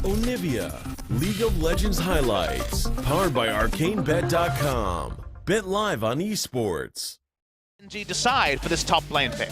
Onivia, League of Legends highlights, powered by ArcaneBet.com. Bet live on esports. GEN.G decide for this top lane pick?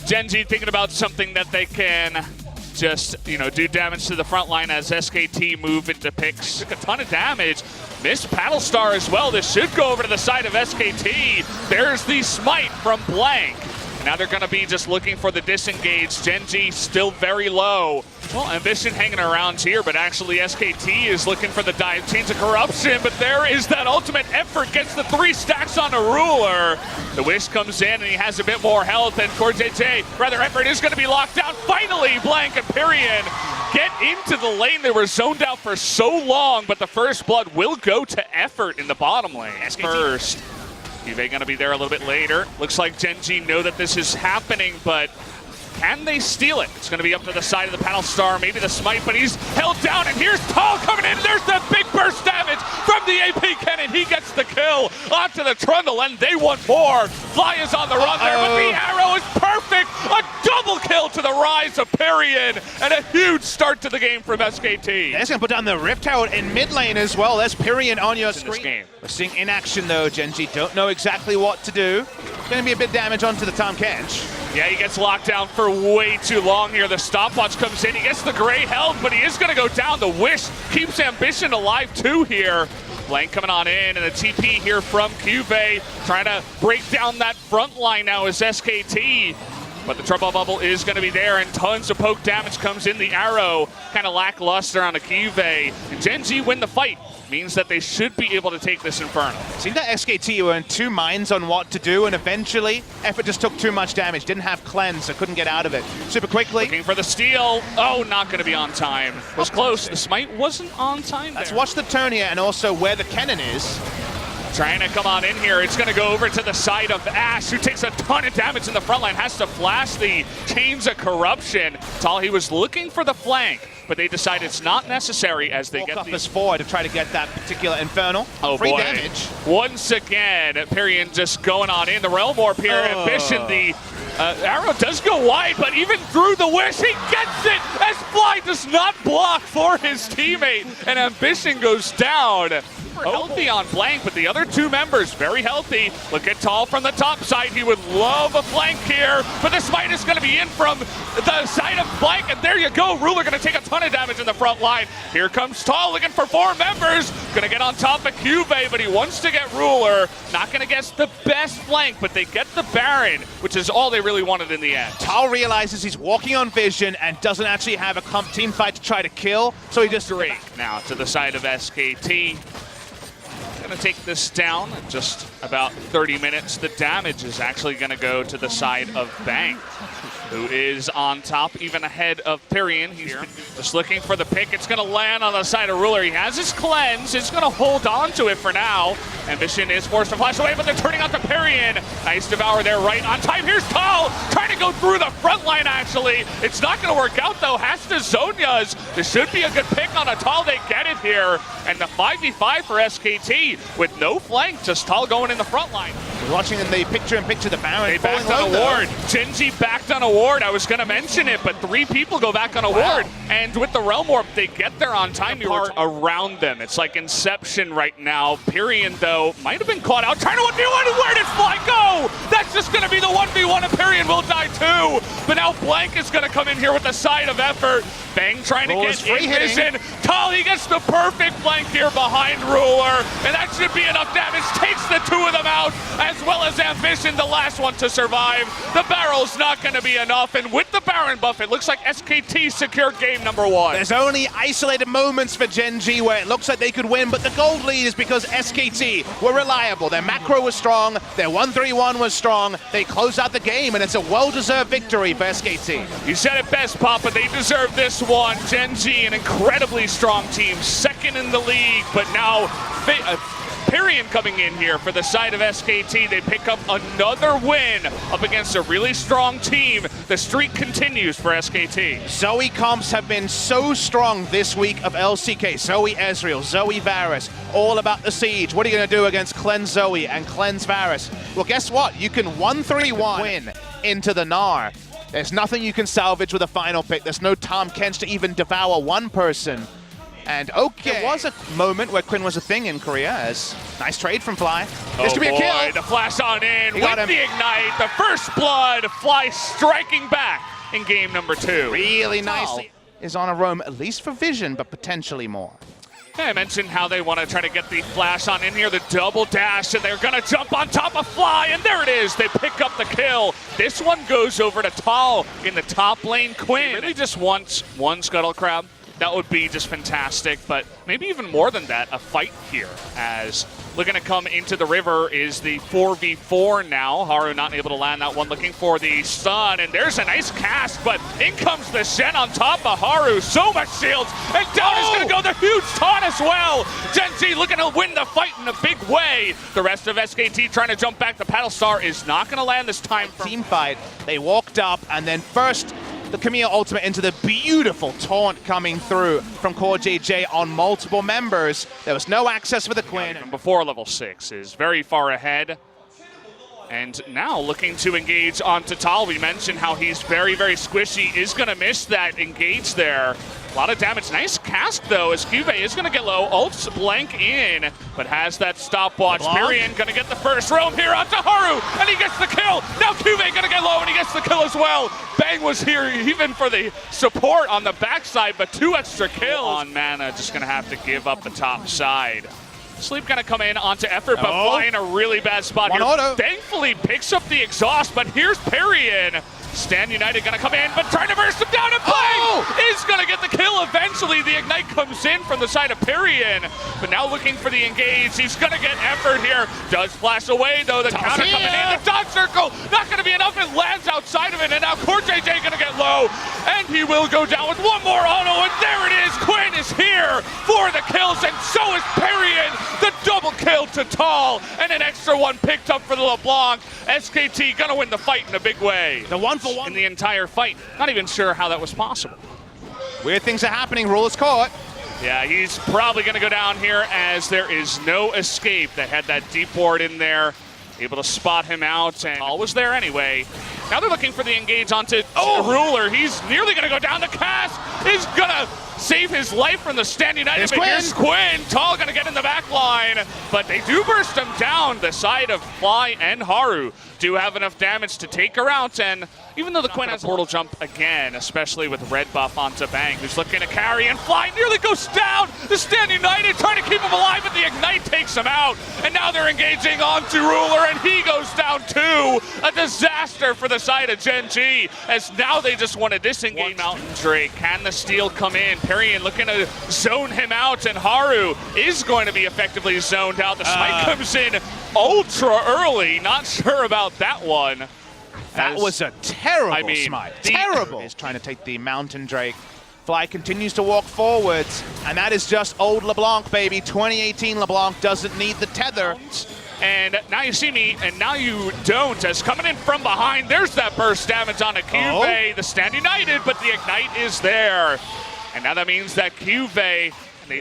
GEN.G thinking about something that they can just, do damage to the front line as SKT move into picks. Took a ton of damage. Missed Battlestar as well. This should go over to the side of SKT. There's the smite from Blank. Now they're going to be just looking for the disengage. GEN.G still very low. Well, Ambition hanging around here, but actually SKT is looking for the dive chains of corruption, but there is that ultimate effort, gets the 3 stacks on a ruler. The wish comes in and he has a bit more health, and rather effort is going to be locked down. Finally, Blank and Pyrian get into the lane. They were zoned out for so long, but the first blood will go to effort in the bottom lane. SKT first. Juve going to be there a little bit later. Looks like GEN.G know that this is happening, but can they steal it? It's going to be up to the side of the Battlestar, maybe the smite, but he's held down, and here's Tal coming in. There's that big burst damage from the AP cannon. He gets the kill onto the Trundle, and they want more. Fly is on the run there, but the arrow is perfect. A double kill to the rise of Pyrian, and a huge start to the game from SKT. That's going to put down the Rift Herald in mid lane as well. There's Pyrian on your screen. We're seeing in action though. GEN.G don't know exactly what to do. Going to be a bit damage onto the Tahm Kench. Yeah, he gets locked down for way too long here. The stopwatch comes in. He gets the gray health, but he is going to go down. The wish keeps Ambition alive too here. Blank coming on in, and a TP here from Juve. Trying to break down that front line now is SKT. But the trouble bubble is going to be there, and tons of poke damage comes in. The arrow kind of lackluster on a Juve. And GEN.G win the fight. Means that they should be able to take this Inferno. Seemed that SKT were in 2 minds on what to do, and eventually effort just took too much damage. Didn't have cleanse, so couldn't get out of it. Super quickly. Looking for the steal. Oh, not going to be on time. Was close. The smite wasn't on time there. Let's watch the turn here and also where the cannon is. Trying to come on in here. It's going to go over to the side of Ash, who takes a ton of damage in the front line. Has to flash the chains of corruption. Tal, he was looking for the flank, but they decide it's not necessary as they get this forward to try to get that particular Infernal. Oh, free boy. Damage. Once again, Pyrian just going on in. The Realm Warp here. Ambition, the arrow does go wide, but even through the wish, he gets it as Fly does not block for his teammate, and Ambition goes down. Healthy on Blank, but the other 2 members very healthy. Look at Tal from the top side. He would love a flank here, but the smite is going to be in from the side of Blank, and there you go. Ruler going to take a ton of damage in the front line. Here comes Tal looking for 4 members. Going to get on top of Juve, but he wants to get Ruler. Not going to get the best flank, but they get the Baron, which is all they really wanted in the end. Tal realizes he's walking on vision and doesn't actually have a team fight to try to kill, so he just... Now to the side of SKT. Going to take this down in just about 30 minutes. The damage is actually going to go to the side of Bang, who is on top, even ahead of Pyrian. He's just looking for the pick. It's going to land on the side of Ruler. He has his cleanse. He's going to hold on to it for now. Ambition is forced to flash away, but they're turning out to Pyrian. Nice devour there right on time. Here's Tal trying to go through the front line, actually. It's not going to work out, though. Has to Zonia's. This should be a good pick on a Tal. They get it here. And the 5v5 for SKT with no flank, just Tal going in the front line. We're watching in the picture-in-picture the Baron. They backed on a ward. GEN.G backed on a ward. I was going to mention it, but 3 people go back on a ward. And with the Realm Warp, they get there on time. You are around them. It's like Inception right now. Pyrian, though, might have been caught out. Trying to 1v1. Where did Fly go? That's just going to be the 1v1, and Pyrian will die too. But now Blank is going to come in here with the side of effort. Bang trying to get in vision. Tal, he gets the perfect flank here behind Ruler, and that should be enough damage. Takes the 2 of them out, as well as Ambition, the last one to survive. The barrel's not going to be enough, and with the Baron buff, it looks like SKT secured game number 1. There's only isolated moments for GEN.G where it looks like they could win, but the gold lead is because SKT were reliable. Their macro was strong, their 1-3-1 was strong. They closed out the game, and it's a well-deserved victory for SKT. You said it best, Papa. They deserve this one. GEN.G, an incredibly strong team, 2nd in the league, but now Pyrian coming in here for the side of SKT. They pick up another win up against a really strong team. The streak continues for SKT. Zoe comps have been so strong this week of LCK. Zoe Ezreal, Zoe Varus, all about the siege. What are you going to do against Cleanse Zoe and Cleanse Varus? Well, guess what? You can 1-3-1 win into the Gnar. There's nothing you can salvage with a final pick. There's no Tahm Kench to even devour one person. And okay, there was a moment where Quinn was a thing in Korea, as nice trade from Fly. This could be a kill. The flash on in with got him. the ignite. The first blood, Fly striking back in game number 2. Really nicely. Is on a roam, at least for vision, but potentially more. Yeah, I mentioned how they want to try to get the flash on in here, the double dash, and they're going to jump on top of Fly, and there it is. They pick up the kill. This one goes over to Tal in the top lane. Quinn really just wants one Scuttle Crab. That would be just fantastic, but maybe even more than that, a fight here, as looking to come into the river is the 4v4 now. Haru not able to land that one, looking for the stun, and there's a nice cast, but in comes the Shen on top of Haru. So much shields, and down is going to go the huge taunt as well. Gen.G looking to win the fight in a big way. The rest of SKT trying to jump back. The Battlestar is not going to land this time. Team fight, they walked up, and then first, the Camille ultimate into the beautiful taunt coming through from Core JJ on multiple members. There was no access for the Quinn. Before level 6 is very far ahead. And now looking to engage onto Tal. We mentioned how he's very, very squishy. Is going to miss that engage there. A lot of damage. Nice cast, though, as Cube is going to get low. Ults blank in, but has that stopwatch. Period. Going to get the first roam here onto Haru, and he gets the kill. Now Cube going to get low, and he gets the kill as well. Bang was here even for the support on the backside, but 2 extra kills. On Mana, just going to have to give up the top side. Sleep going to come in onto Effort, but Fly in a really bad spot here. Auto. Thankfully picks up the exhaust, but here's Perian. Stand United going to come in, but trying to burst him down, and Bang is going to get the kill eventually. The Ignite comes in from the side of Perian, but now looking for the engage. He's going to get Effort here. Does flash away, though. The counter coming in. The dodge circle, not going to be enough. It lands outside of it, and now Core JJ going to get low, and he will go down with one more auto, and there it is. Quinn is here for the kills, and so is Perian. The double kill to Tal, and an extra one picked up for the LeBlanc. SKT going to win the fight in a big way. The 1-for-1 in the entire fight. Not even sure how that was possible. Weird things are happening. Rule is caught. Yeah, he's probably going to go down here as there is no escape. They had that deep ward in there, able to spot him out, and all was there anyway. Now they're looking for the engage onto Ruler. He's nearly going to go down. The cast is going to save his life from the Stand United. But here's Quinn. Tal going to get in the back line, but they do burst him down. The side of Fly and Haru do have enough damage to take her out, and even though the Quinn has portal jump again, especially with red buff onto Bang, who's looking to carry, and Fly nearly goes down. The Stand United trying to keep him alive, but the Ignite takes him out, and now they're engaging onto Ruler, and he goes down too. A disaster for the side of Gen.G, as now they just want to disengage. Mountain Drake, can the steal come in? Perian looking to zone him out, and Haru is going to be effectively zoned out. The smite comes in ultra early. Not sure about that one. That was a terrible smite. Terrible. Is trying to take the Mountain Drake. Fly continues to walk forwards, and that is just old LeBlanc, baby. 2018 LeBlanc doesn't need the tether. And now you see me, and now you don't. As coming in from behind, there's that burst damage on a Cube. The Stand United, but the Ignite is there. And now that means that Cube, they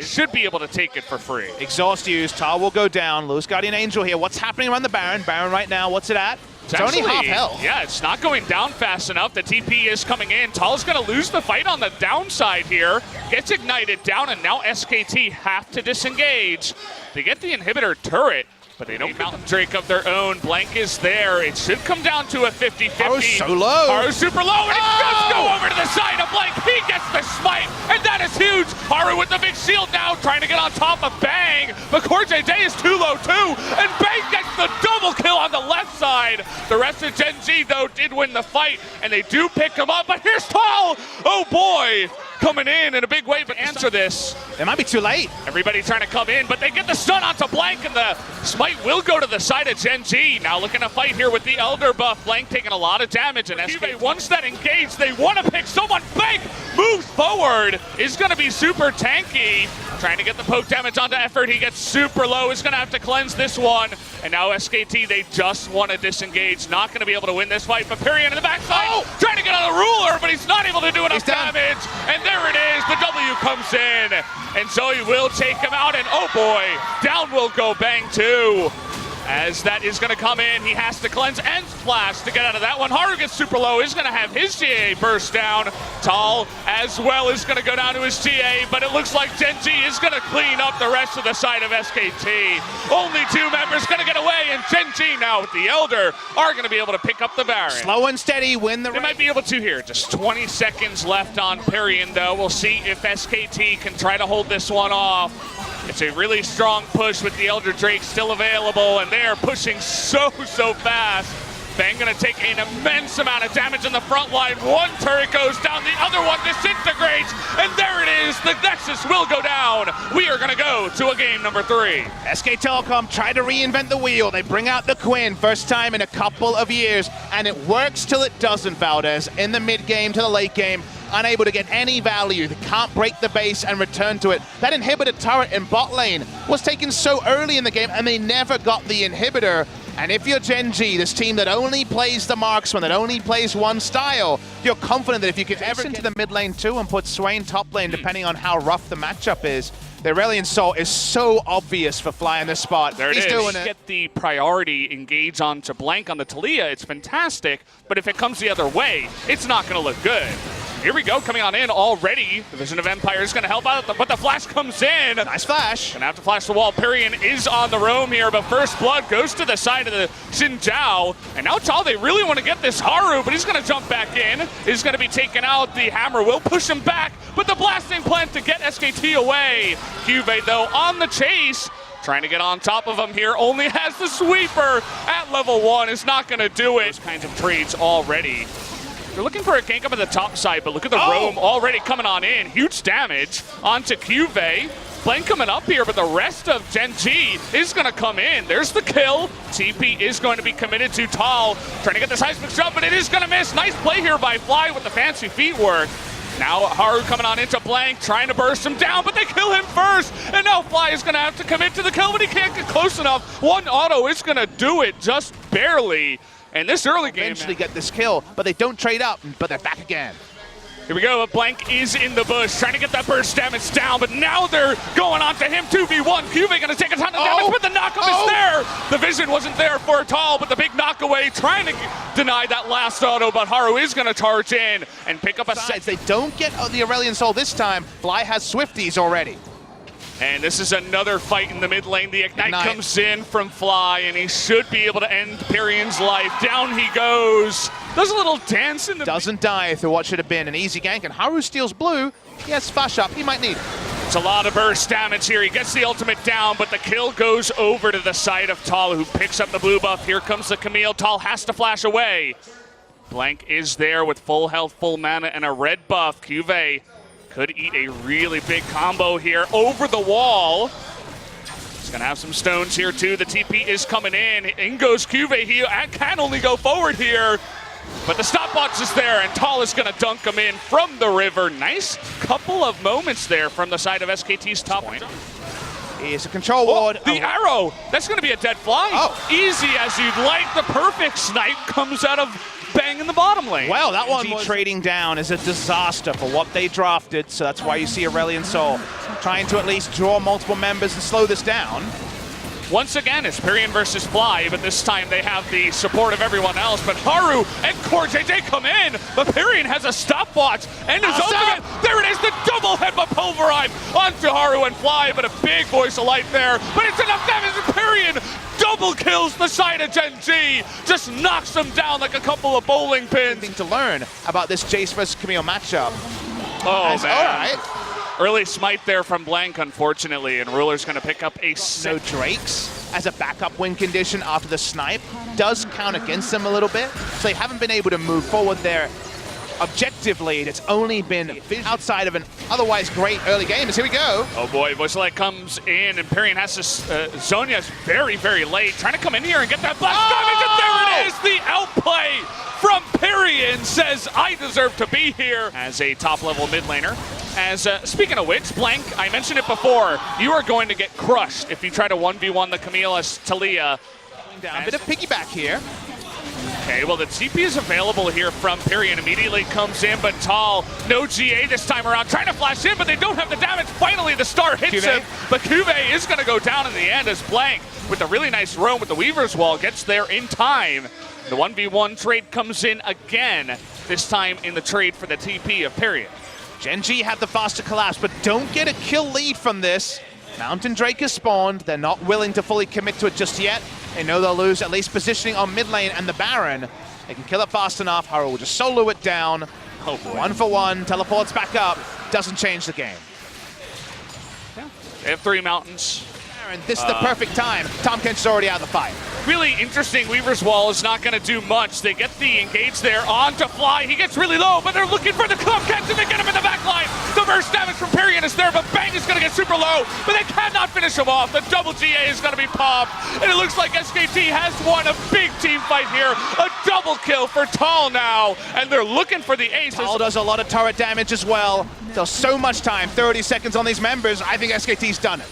should be able to take it for free. Exhaust used. Tal will go down. Lewis Guardian Angel here. What's happening around the Baron? Baron right now, what's it at? It's only half health. Yeah, it's not going down fast enough. The TP is coming in. Tal's going to lose the fight on the downside here. Gets ignited down, and now SKT have to disengage. They get the inhibitor turret, but they don't Mountain Drake of their own. Blank is there. It should come down to a 50-50. Haru's so low. Haru's super low, and it does go over to the side of Blank. He gets the smite, and that is huge. Haru with the big shield now, trying to get on top of Bang. But Core JJ is too low too, and Bang gets the double kill on the left side. The rest of Gen.G, though, did win the fight, and they do pick him up. But here's Tal. Oh boy, coming in a big way, but answer this. It might be too late. Everybody trying to come in, but they get the stun onto Blank, and the smite will go to the side of Gen.G. Now looking to fight here with the Elder buff. Blank taking a lot of damage, and SK, once that engaged, they want to pick someone. Blank moves forward, is going to be super tanky. Trying to get the poke damage onto Effort. He gets super low, is going to have to cleanse this one. And now SKT, they just want to disengage. Not going to be able to win this fight, but Perian in the backside, trying to get on the Ruler, but he's not able to do enough damage. And there it is, the W comes in. and Zoe will take him out, and oh boy, down will go Bang too. As that is going to come in, he has to cleanse and splash to get out of that one. Haru gets super low, is going to have his GA burst down. Tal as well is going to go down to his GA, but it looks like Gen.G is going to clean up the rest of the side of SKT. Only 2 members going to get away, and Gen.G now with the Elder are going to be able to pick up the Baron. Slow and steady, win the race. They might be able to here. Just 20 seconds left on Parian, though. We'll see if SKT can try to hold this one off. It's a really strong push with the Elder Drake still available, and they're pushing so fast. Bang gonna take an immense amount of damage in the front line. One turret goes down, the other one disintegrates, and there it is. The Nexus will go down. We are gonna go to a game number 3. SK Telecom tried to reinvent the wheel. They bring out the Quinn, first time in a couple of years, and it works till it doesn't, Valdez. In the mid game to the late game, unable to get any value. They can't break the base and return to it. That inhibitor turret in bot lane was taken so early in the game, and they never got the inhibitor. And if you're Gen.G, this team that only plays the marksman, that only plays one style, you're confident that if you could ever get into the mid lane too and put Swain top lane, depending on how rough the matchup is, the Aurelion Sol is so obvious for Fly in this spot. There He's doing it. Get the priority engage onto Blank on the Talia, it's fantastic, but if it comes the other way, it's not going to look good. Here we go, coming on in already. The Vision of Empire is going to help out, but the flash comes in. Nice flash. Gonna have to flash the wall. Parian is on the roam here, but First Blood goes to the side of the Xin, and now Tal, they really want to get this Haru, but he's going to jump back in. He's going to be taken out. The hammer will push him back, but the blasting plant to get SKT away. Cuvee, though, on the chase. Trying to get on top of him here, only has the sweeper at level 1. Is not going to do it. Those kinds of trades already. They're looking for a gank up at the top side, but look at the roam already coming on in. Huge damage onto Cuvee. Blank coming up here, but the rest of Gen.G is going to come in. There's the kill. TP is going to be committed to Tal. Trying to get the seismic jump, but it is going to miss. Nice play here by Fly with the fancy feet work. Now Haru coming on into Blank, trying to burst him down, but they kill him first. And now Fly is going to have to commit to the kill, but he can't get close enough. One auto is going to do it, just barely. And this early game eventually get this kill, but they don't trade up, but they're back again. Here we go, Blank is in the bush, trying to get that burst damage down, but now they're going on to him, 2v1. Cuvee gonna take a ton of damage, but the knockup is there. The vision wasn't there for Tal, but the big knockaway, trying to deny that last auto, but Haru is gonna charge in and pick up a set. They don't get the Aurelion Sol this time. Fly has Swifties already. And this is another fight in the mid lane. The Ignite comes in from Fly, and he should be able to end Parian's life. Down he goes. Does a little dance in the... Doesn't die through what should have been an easy gank, and Haru steals blue. He has flash up. He might need it. It's a lot of burst damage here. He gets the ultimate down, but the kill goes over to the side of Tal, who picks up the blue buff. Here comes the Camille. Tal has to flash away. Blank is there with full health, full mana, and a red buff. Cuvee could eat a really big combo here over the wall. He's gonna have some stones here too. The TP is coming in. In goes Cuvee. He can only go forward here, but the stopwatch is there, and Tal is gonna dunk him in from the river. Nice couple of moments there from the side of SKT's top point. Here's a control ward. The arrow! That's gonna be a dead fly. Easy as you'd like. The perfect snipe comes out of Bang in the bottom lane. Well, that one trading down is a disaster for what they drafted, so that's why you see Aurelion Sol trying to at least draw multiple members and slow this down. Once again, it's Parian versus Fly, but this time they have the support of everyone else. But Haru and Core JJ come in, but Parian has a stopwatch and his ultimate. There it is, the double headbutt pulverize onto Haru and Fly, but a big voice of light there. But it's enough damage, and Parian double kills the side of Gen.G, just knocks them down like a couple of bowling pins. Thing to learn about this Jace versus Camille matchup. Oh, man. All right. Early smite there from Blank, unfortunately, and Ruler's going to pick up a No Drakes as a backup win condition after the snipe does count against them a little bit, so they haven't been able to move forward there. Objectively, it's only been outside of an otherwise great early game. Here we go. Oh boy, Voicelite comes in, and Parian has to, Zhonya's very, very late, trying to come in here and get that blast damage, and there it is! The outplay from Parian says, I deserve to be here as a top-level mid laner. As, speaking of which, Blank, I mentioned it before, you are going to get crushed if you try to 1v1 the Camille as Talia. Down. A bit of piggyback here. Okay, well, the TP is available here from Pyrian. Immediately comes in, but Tall, no GA this time around. Trying to flash in, but they don't have the damage. Finally, the star hits him, but Cuvée is going to go down in the end as Blank, with a really nice roam with the Weaver's Wall, gets there in time. The 1v1 trade comes in again, this time in the trade for the TP of Pyrian. Gen.G had the faster collapse, but don't get a kill lead from this. Mountain Drake has spawned. They're not willing to fully commit to it just yet. They know they'll lose at least positioning on mid lane and the Baron. They can kill it fast enough. Haro will just solo it down. Oh boy. 1 for 1, teleports back up. Doesn't change the game. Yeah. They have 3 mountains. And this is the perfect time. Tahm Kench's already out of the fight. Really interesting. Weaver's Wall is not going to do much. They get the engage there on to Fly. He gets really low, but they're looking for the Tahm Kench and they get him in the back line. The burst damage from Pyrian is there, but Bang is going to get super low, but they cannot finish him off. The double GA is going to be popped, and it looks like SKT has won a big team fight here. A double kill for Tall now, and they're looking for the ace. Tall does a lot of turret damage as well. There's so much time, 30 seconds on these members. I think SKT's done it.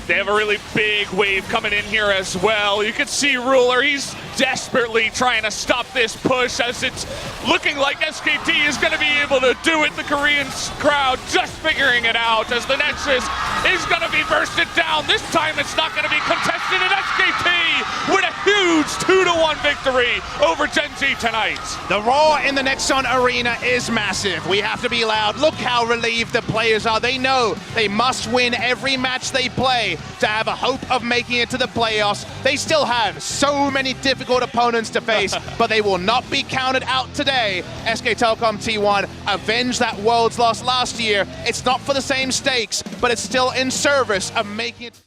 They have a really big wave coming in here as well. You can see Ruler, he's desperately trying to stop this push as it's looking like SKT is going to be able to do it. The Korean crowd just figuring it out as the Nexus is going to be bursted down. This time it's not going to be contested, and SKT with a huge 2-1 victory over Gen.G tonight. The roar in the Nexon arena is massive. We have to be loud. Look how relieved the players are. They know they must win every match they play to have a hope of making it to the playoffs. They still have so many difficult opponents to face, but they will not be counted out today. SK Telecom T1 avenged that Worlds loss last year. It's not for the same stakes, but it's still in service of making it.